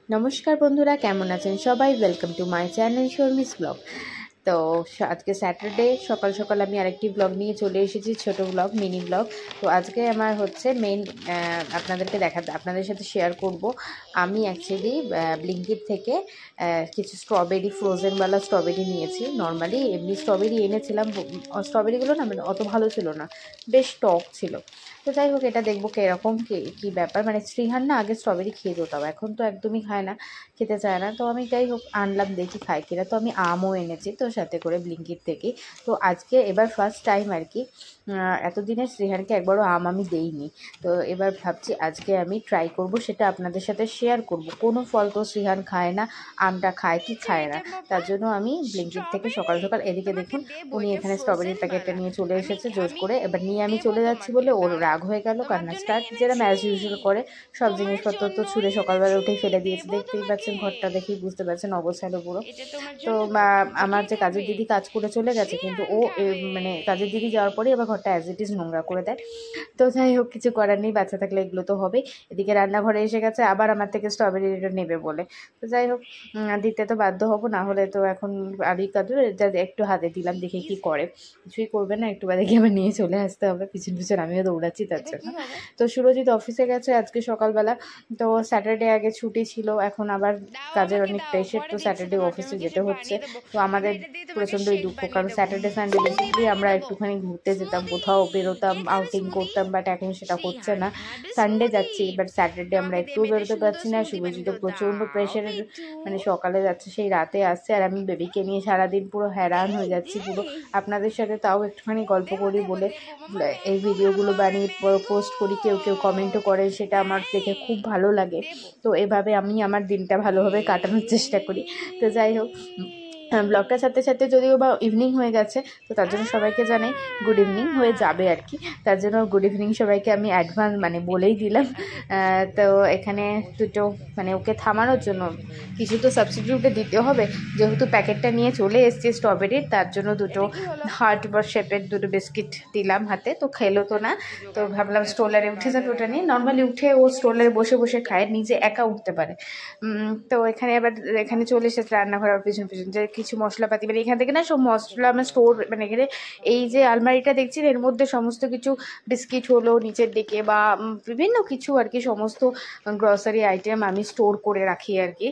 নমস্কার বন্ধুরা, কেমন আছেন সবাই? Welcome to my channel Sharmi's blog. তো আজকে স্যাটারডে সকাল সকাল আমি আরেকটি ব্লগ নিয়ে চলে এসেছি, ছোট ব্লগ, মিনি ব্লগ। তো আজকে আমার হচ্ছে মেইন আপনাদের সাথে শেয়ার করব। আমি অ্যাকচুয়ালি ব্লিঙ্কিট থেকে কিছু স্ট্রবেরি, ফ্রোজেনওয়ালা স্ট্রবেরি নিয়েছি। নর্মালি এমনি স্ট্রবেরি এনেছিলাম, স্ট্রবেরিগুলো না মানে অত ভালো ছিল না, বেশ টক ছিল। তো যাই হোক, এটা দেখবো কীরকম কী ব্যাপার। মানে শ্রীহান না আগে স্ট্রবেরি খেয়ে যেতাম, এখন তো একদমই খায় না, খেতে চায় না। তো আমি যাই হোক আনলাম, দেখি খাই কিনা। তো আমি আমও এনেছি তো সাথে করে ব্লিঙ্কিট থেকে। তো আজকে এবার ফার্স্ট টাইম আর কি, এতদিনে শ্রীহানকে একবারও আম আমি দেইনি। তো এবার ভাবছি আজকে আমি ট্রাই করব, সেটা আপনাদের সাথে শেয়ার করব। কোনো ফল তো শ্রীহান খায় না, আমটা খায় কি খায় না। তার জন্য আমি ব্লিঙ্কিট থেকে সকাল সকাল, এদিকে দেখুন উনি এখানে স্ট্রবেরির প্যাকেটটা নিয়ে চলে এসেছে জোর করে। এবার নিয়ে আমি চলে যাচ্ছি বলে ওর রাগ হয়ে গেল, কান্না স্টার্ট, যেরকম অ্যাজ ইউজুয়াল করে। সব জিনিসপত্র তো ছুঁড়ে সকালবেলা উঠেই ফেলে দিয়েছে, দেখতেই পাচ্ছেন, ঘরটা দেখেই বুঝতে পারছেন অবস্থাটা পুরো। তো আমার যে কাজের দিদি কাজ করে চলে গেছে, কিন্তু ও মানে কাজের দিদি যাওয়ার পরে আবার ঘরটা অ্যাজ ইট ইজ নোংরা করে দেয়। তো যাই হোক, কিছু করার নেই, বাচ্চা থাকলে এগুলো তো হবেই। এদিকে রান্নাঘরে এসে গেছে আবার আমার থেকে স্ট্রবেরিটা নেবে বলে। তো যাই হোক, দিতে তো বাধ্য হবো, না হলে তো এখন আরই কাদু একটু হাতে দিলাম, দেখে কি করে। কিছুই করবে না, একটু বাদে গিয়ে আবার নিয়ে চলে আসতে হবে, পিছন পিছন আমিও দৌড়াচ্ছি তার জন্য। তো সুরজিৎ অফিসে গেছে আজকে সকালবেলা। তো স্যাটারডে আগে ছুটি ছিল, এখন আবার কাজের অনেক প্রেশার, তো স্যাটারডে অফিসে যেতে হচ্ছে। তো আমাদের প্রচণ্ডই দুঃখ, কারণ স্যাটারডে সানডে বেসিক্যালি আমরা একটুখানি ঘুরতে যেতাম, কোথাও বেরোতাম, আউটিং করতাম, বাট এখন সেটা হচ্ছে না। সানডে যাচ্ছি, বাট স্যাটারডে আমরা একটুও বেরোতে পারছি না। শুভজিৎ প্রচণ্ড প্রেশারের, মানে সকালে যাচ্ছে সেই রাতে আসছে, আর আমি বেবিকে নিয়ে সারাদিন পুরো হ্যারান হয়ে যাচ্ছি পুরো। আপনাদের সাথে তাও একটুখানি গল্প করি বলে এই ভিডিওগুলো বানিয়ে পোস্ট করি, কেউ কেউ কমেন্টও করে, সেটা আমার দেখে খুব ভালো লাগে। তো এভাবে আমি আমার দিনটা ভালোভাবে কাটানোর চেষ্টা করি। তো যাই হোক, ব্লগটার সাথে সাথে যদিও বা ইভিনিং হয়ে গেছে, তো তার জন্য সবাইকে জানাই গুড ইভিনিং, হয়ে যাবে আর কি। তার জন্য গুড ইভিনিং সবাইকে আমি অ্যাডভান্স মানে বলেই দিলাম। তো এখানে দুটো মানে ওকে থামানোর জন্য কিছু তো সাবস্টিটিউটে দিতে হবে, যেহেতু প্যাকেটটা নিয়ে চলে এসছে স্ট্রবেরির, তার জন্য দুটো হার্ট বা শেপের দুটো বিস্কিট দিলাম হাতে। তো খেলো তো না, তো ভাবলাম স্ট্রোলারে উঠে যাবে, ওটা নিয়ে নর্মালি উঠে ও স্ট্রোলারে বসে বসে খায়, নিজে একা উঠতে পারে। তো এখানে চলে এসেছে রান্নাঘরের পিছন পিছন, যে কিছু মশলাপাতি, মানে এখান থেকে না সব মশলা আমার স্টোর, মানে এখানে এই যে আলমারিটা দেখছেন এর মধ্যে সমস্ত কিছু বিস্কিট হলো নিচের দিকে, বা বিভিন্ন কিছু আর কি, সমস্ত গ্রসারি আইটেম আমি স্টোর করে রাখি আর কি।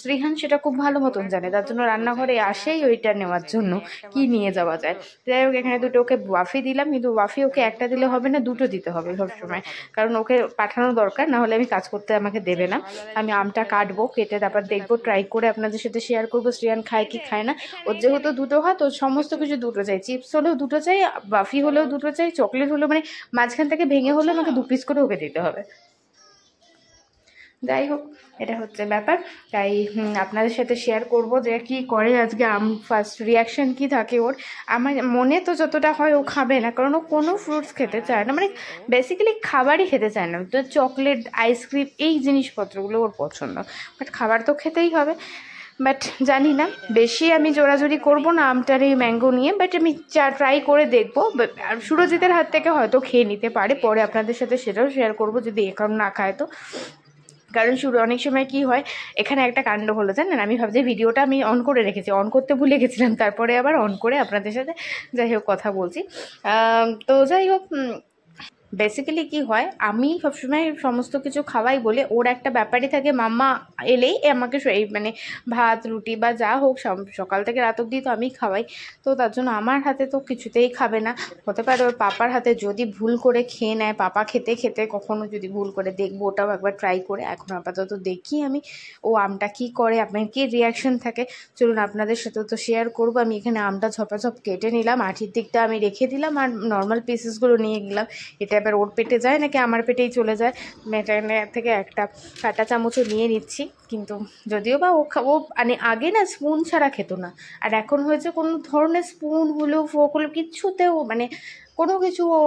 শ্রীহান সেটা খুব ভালো মতন জানে, তার জন্য রান্নাঘরে আসেই ওইটা নেওয়ার জন্য কি নিয়ে যাওয়া যায়। যাই হোক, এখানে দুটো ওকে ওয়াফি দিলাম, কিন্তু ওয়াফি ওকে একটা দিলে হবে না, দুটো দিতে হবে সবসময়, কারণ ওকে পাঠানো দরকার, না হলে আমি কাজ করতে আমাকে দেবে না। আমি আমটা কাটবো, কেটে তারপর দেখবো, ট্রাই করে আপনাদের সাথে শেয়ার করবো শ্রেয়ান খায় কি খায় না। ওর যেহেতু দুটো হাত, ওর সমস্ত কিছু দুটো চাই, চিপস হলেও দুটো চাই, বাফি হলেও দুটো চাই, চকলেট হলেও, মানে মাঝখান থেকে ভেঙে হলেও আমাকে 2 পিস করে ওকে দিতে হবে। যাই হোক, এটা হচ্ছে ব্যাপার। তাই আপনাদের সাথে শেয়ার করব যে কি করে আজকে, ফার্স্ট রিয়াকশান কি থাকে ওর। আমার মনে তো যতটা হয় ও খাবে না, কারণ ও কোনো ফ্রুটস খেতে চায় না, মানে বেসিক্যালি খাবারই খেতে চায় না। তো চকলেট, আইসক্রিম, এই জিনিসপত্রগুলো ওর পছন্দ, বাট খাবার তো খেতেই হবে। বাট জানি না, বেশি আমি জোরাজোরি করবো না আমটার এই ম্যাঙ্গো নিয়ে, বাট আমি ট্রাই করে দেখবো। সুরজিতের হাত থেকে হয়তো খেয়ে নিতে পারে, পরে আপনাদের সাথে সেটাও শেয়ার করবো যদি এখন না খায় তো। কারণ অনেক সময় কি হয়, এখানে একটা কাণ্ড হলো জানেন, আমি ভাবছি ভিডিওটা আমি অন করে রেখেছি, অন করতে ভুলে গেছিলাম, তারপরে আবার অন করে আপনাদের সাথে যাই হোক কথা বলছি। তো যাই হোক, বেসিক্যালি কি হয়, আমি সবসময় সমস্ত কিছু খাওয়াই বলে ওর একটা ব্যাপারই থাকে, মাম্মা এলেই আমাকে এই মানে ভাত রুটি বা যা হোক সকাল থেকে রাত অবধি তো আমি খাওয়াই। তো তার জন্য আমার হাতে তো কিছুতেই খাবে না। হতে পারে ওর পাপার হাতে যদি ভুল করে খেয়ে নেয়, পাপা খেতে খেতে কখনো যদি ভুল করে, দেখবো ওটাও একবার ট্রাই করে। এখন আপাতত দেখি আমি ও আমটা কি করে, আপনার কি রিয়াকশন থাকে, চলুন আপনাদের সাথে তো শেয়ার করবো। আমি এখানে আমটা ঝপাঝপ কেটে নিলাম, আঠির দিকটা আমি রেখে দিলাম, আর নর্মাল পিসেসগুলো নিয়ে গেলাম। এটা এবার ওর পেটে যায় নাকি আমার পেটেই চলে যায়, মেটার থেকে একটা কাঁটা চামচও নিয়ে নিচ্ছি। কিন্তু যদিও বা ও মানে আগে না স্পুন ছাড়া খেত না, আর এখন হয়েছে কোনো ধরনের স্পুন হলো, ফোক হলো, কিচ্ছুতেও মানে কোনো কিছু ও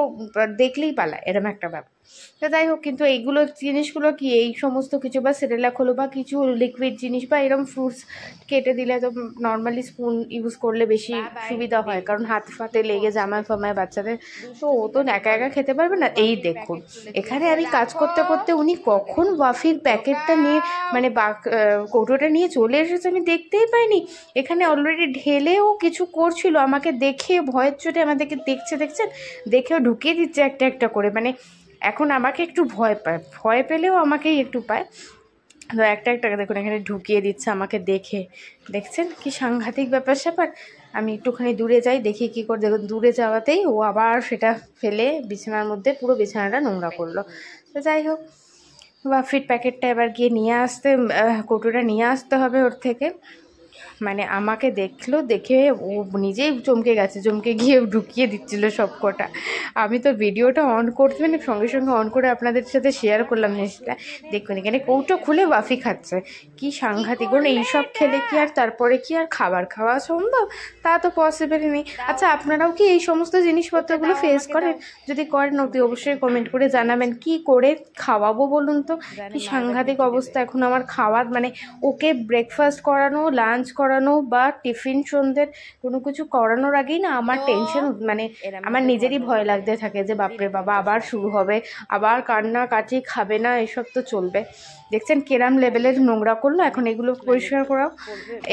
দেখলেই পালায়, এরকম একটা ব্যাপার। তো যাই হোক, কিন্তু এইগুলো জিনিসগুলো কি, এই সমস্ত কিছু বা সেরেলাক হলো বা কিছু লিকুইড জিনিস বা এরকম ফ্রুটস কেটে দিলে তো নর্মালি স্পুন ইউজ করলে বেশি সুবিধা হয়, কারণ হাত ফাতে লেগে জামায় ফামায় বাচ্চাদের, তো ও তো একা একা খেতে পারবে না। এই দেখুন, এখানে আমি কাজ করতে করতে উনি কখন ওয়াফির প্যাকেটটা নিয়ে মানে কৌটোটা নিয়ে চলে এসেছে আমি দেখতেই পাইনি। এখানে অলরেডি ঢেলেও কিছু করছিল, আমাকে দেখে ভয়ের চোটে আমাদেরকে দেখেও ঢুকিয়ে দিচ্ছে একটা একটা করে। মানে এখন আমাকে একটু ভয় পায়, ভয় পেলেও আমাকেই একটু পায়। তো একটা একটা দেখুন এখানে ঢুকিয়ে দিচ্ছে আমাকে দেখে, দেখছেন কি সাংঘাতিক ব্যাপার স্যাপার। আমি একটুখানি দূরে যাই, দেখি কী করে। দেখুন দূরে যাওয়াতেই ও আবার সেটা ফেলে বিছানার মধ্যে পুরো বিছানাটা নোংরা করলো। তো যাই হোক, ওয়াফির প্যাকেটটা এবার গিয়ে নিয়ে আসতে, কৌটোটা নিয়ে আসতে হবে ওর থেকে। মানে আমাকে দেখলো, দেখে ও নিজেই চমকে গেছে, চমকে গিয়ে ঢুকিয়ে দিচ্ছিল সব কটা। আমি তো ভিডিওটা অন করতে মানে সঙ্গে সঙ্গে অন করে আপনাদের সাথে শেয়ার করলাম জিনিসটা। দেখুন এখানে কৌটো খুলে ওয়াফি খাচ্ছে, কি সাংঘাতিক। বলুন এইসব খেলে কি আর তারপরে কি আর খাবার খাওয়া সম্ভব? তা তো পসিবলই নেই। আচ্ছা, আপনারাও কি এই সমস্ত জিনিসপত্রগুলো ফেস করেন? যদি করেন অতি অবশ্যই কমেন্ট করে জানাবেন। কি করে খাওয়াবো বলুন তো? কি সাংঘাতিক অবস্থা এখন আমার খাওয়ার। মানে ওকে ব্রেকফাস্ট করানো, লাঞ্চ করানো বা টিফিন সন্ধ্যের কোনো কিছু করানোর আগেই না আমার টেনশন, মানে আমার নিজেরই ভয় লাগতে থাকে যে বাপরে বাবা আবার শুরু হবে, আবার কান্নাকাটি, খাবে না, এসব তো চলবে। দেখছেন কেরাম লেভেলের নোংরা করলো। এখন এগুলো পরিষ্কার করাও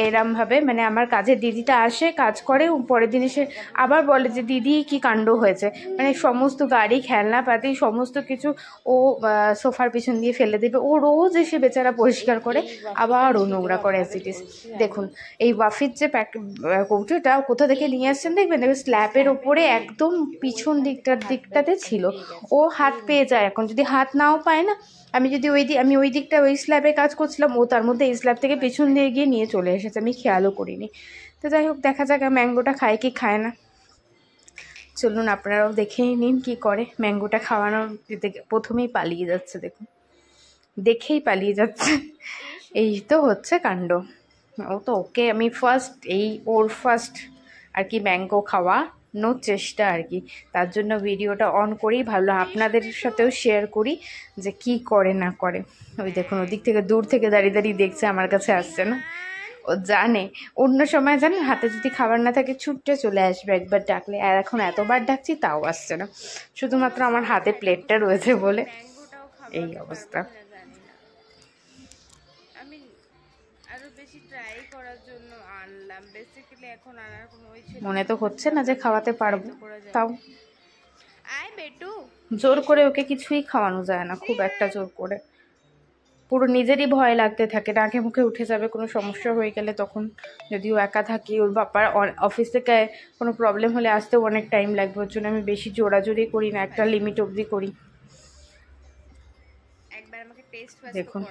এরমভাবে, মানে আমার কাজের দিদিটা আসে, কাজ করে, পরের দিন এসে আবার বলে যে দিদি কি কাণ্ড হয়েছে। মানে সমস্ত গাড়ি, খেলনাপাতি সমস্ত কিছু ও সোফার পিছন দিয়ে ফেলে দেবে। ও রোজ এসে বেচারা পরিষ্কার করে, আবার ও নোংরা করে অ্যাজ ইট ইজ। দেখুন এই ওয়াফির যে কৌটোটা কোথা থেকে নিয়ে আসছেন দেখবেন, স্ল্যাবের ওপরে একদম পিছন দিকটাতে ছিল। ও হাত পেয়ে যায়, এখন যদি হাত নাও পায় না, আমি ওই দিকটা ওই স্ল্যাবে কাজ করছিলাম, ও তার মধ্যে এই স্ল্যাব থেকে পেছন দিয়ে গিয়ে নিয়ে চলে এসেছে, আমি খেয়ালও করিনি। তো যাই হোক, দেখা যাক ম্যাঙ্গোটা খায় কি খায় না। চলুন আপনারাও দেখেই নিন কি করে। ম্যাঙ্গোটা খাওয়ানোর প্রথমেই পালিয়ে যাচ্ছে, দেখুন দেখেই পালিয়ে যাচ্ছে। এই তো হচ্ছে কাণ্ড। ও তো ওকে আমি ওর ফার্স্ট আর কি ম্যাঙ্গো খাওয়ানোর চেষ্টা আর কি, তার জন্য ভিডিওটা অন করেই ভাবলাম আপনাদের সাথেও শেয়ার করি যে কি করে না করে। ওই দেখুন ওদিক থেকে দূর থেকে দাঁড়িয়ে দাঁড়িয়ে দেখছে, আমার কাছে আসছে না। ও জানে অন্য সময় জানেন হাতে যদি খাবার না থাকে ছুটতে চলে আসবে একবার ডাকলে, আর এখন এতবার ডাকছি তাও আসছে না, শুধুমাত্র আমার হাতে প্লেটটা রয়েছে বলে এই অবস্থা। আমি আরো বেশি ট্রাই করার জন্য আনলাম, বেসিক্যালি এখন আনার কোনো মনে তো হচ্ছে না যে খাওয়াতে পারবো, তাও আয় বেটু জোর করে ওকে কিছুই খাওয়ানো যায় না, খুব একটা জোর করে। পুরো নিজেরই ভয় লাগতে থাকে, নাকে মুখে উঠে যাবে কোনো সমস্যা হয়ে গেলে তখন। যদিও একা থাকি, ওর বাবার অফিস থেকে কোনো প্রবলেম হলে আসতেও অনেক টাইম লাগবে, ওর জন্য আমি বেশি জোরাজোরি করি না, একটা লিমিট অবধি করি। দেখুন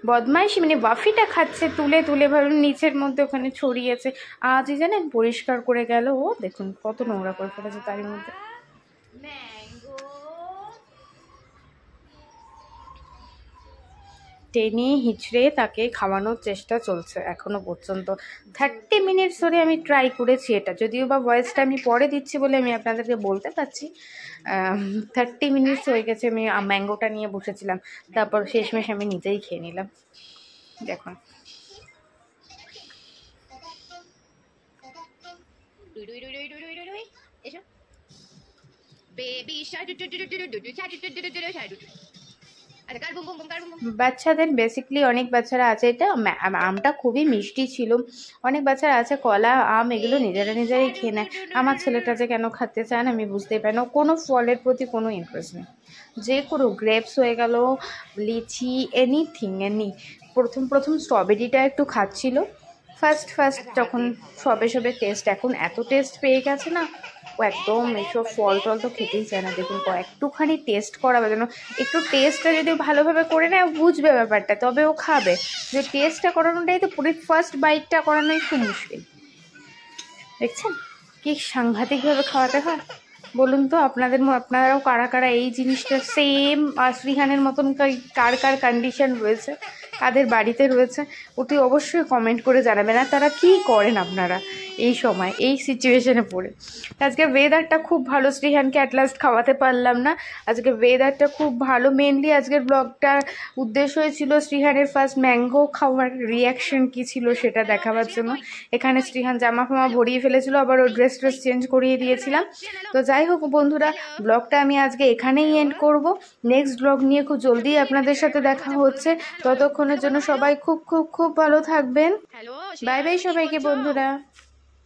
বদমাইশি, মানে ওয়াফিটা খাচ্ছে তুলে তুলে, ভাবুন নিচের মধ্যে ওখানে ছড়িয়েছে। আজই জানেন পরিষ্কার করে গেল ও, দেখুন কত নোংরা করে ফেলেছে তারই মধ্যে। টেনে হিচড়ে তাকে খাওয়ানোর চেষ্টা চলছে এখনো পর্যন্ত। 30 মিনিটস ধরে আমি ট্রাই করেছি এটা, যদিও বা ভয়েসটা আমি পরে দিচ্ছি বলে আমি আপনাদেরকে বলতে পারছি। 30 মিনিটস হয়ে গেছে আমি ম্যাঙ্গোটা নিয়ে বসেছিলাম, তারপর শেষমেশ আমি নিজেই খেয়ে নিলাম। দেখুন বাচ্চাদের বেসিক্যালি অনেক বাচ্চারা আছে, এটা আমটা খুবই মিষ্টি ছিল, অনেক বাচ্চারা আছে কলা আম এগুলো নিজেরাই খেয়ে নেয়। আমার ছেলেটা যে কেন খেতে চায় না আমি বুঝতেই পারি না, কোনো ফলের প্রতি কোনো ইন্টারেস্ট নেই। যে কোনো গ্রেপস হয়ে গেল, লিচি, এনি। প্রথম স্ট্রবেরিটা একটু খাচ্ছিল ফার্স্ট যখন সবে টেস্ট, এখন এত টেস্ট পেয়ে গেছে না, ও একদম এসব ফল টল তো খেতেই চায় না। দেখুন একটুখানি টেস্ট করাবে, যেন একটু টেস্টটা যদি ভালোভাবে করে নেয় বুঝবে ব্যাপারটা, তবে ও খাবে। যে টেস্টটা করানোটাই তো পুরো ফার্স্ট বাইটটা করানোই খুব মুশকিল। দেখছেন কি সাংঘাতিকভাবে খাওয়াতে হয় বলুন তো। আপনারাও কারা এই জিনিসটা সেম শ্রীহানের মতন কার কন্ডিশন রয়েছে কাদের বাড়িতে রয়েছে ওটি অবশ্যই কমেন্ট করে জানাবেন। আর তারা কী করেন আপনারা এই সময় এই সিচুয়েশনে পড়ে। আজকে ওয়েদারটা খুব ভালো, শ্রীহানকে অ্যাট লাস্ট খাওয়াতে পারলাম না। আজকে ওয়েদারটা খুব ভালো। মেনলি আজকের ব্লগটার উদ্দেশ্য ছিল শ্রীহানের ফার্স্ট ম্যাঙ্গো খাওয়ার রিয়াকশন কী ছিল সেটা দেখাবার জন্য। এখানে শ্রীহান জামা ফামা ভরিয়ে ফেলেছিল, আবার ওর ড্রেস চেঞ্জ করিয়ে দিয়েছিলাম। তো যাই হোক বন্ধুরা, ব্লগটা আমি আজকে এখানেই এন্ড করব। নেক্সট ব্লগ নিয়ে খুব জলদি আপনাদের সাথে দেখা হচ্ছে। ততক্ষণের জন্য সবাই খুব খুব খুব ভালো থাকবেন। বাই বাই সবাইকে বন্ধুরা।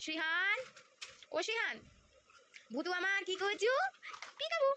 শ্রীহান, ও শ্রীহান, ভূতু আমার কি করছো? পিকাবু।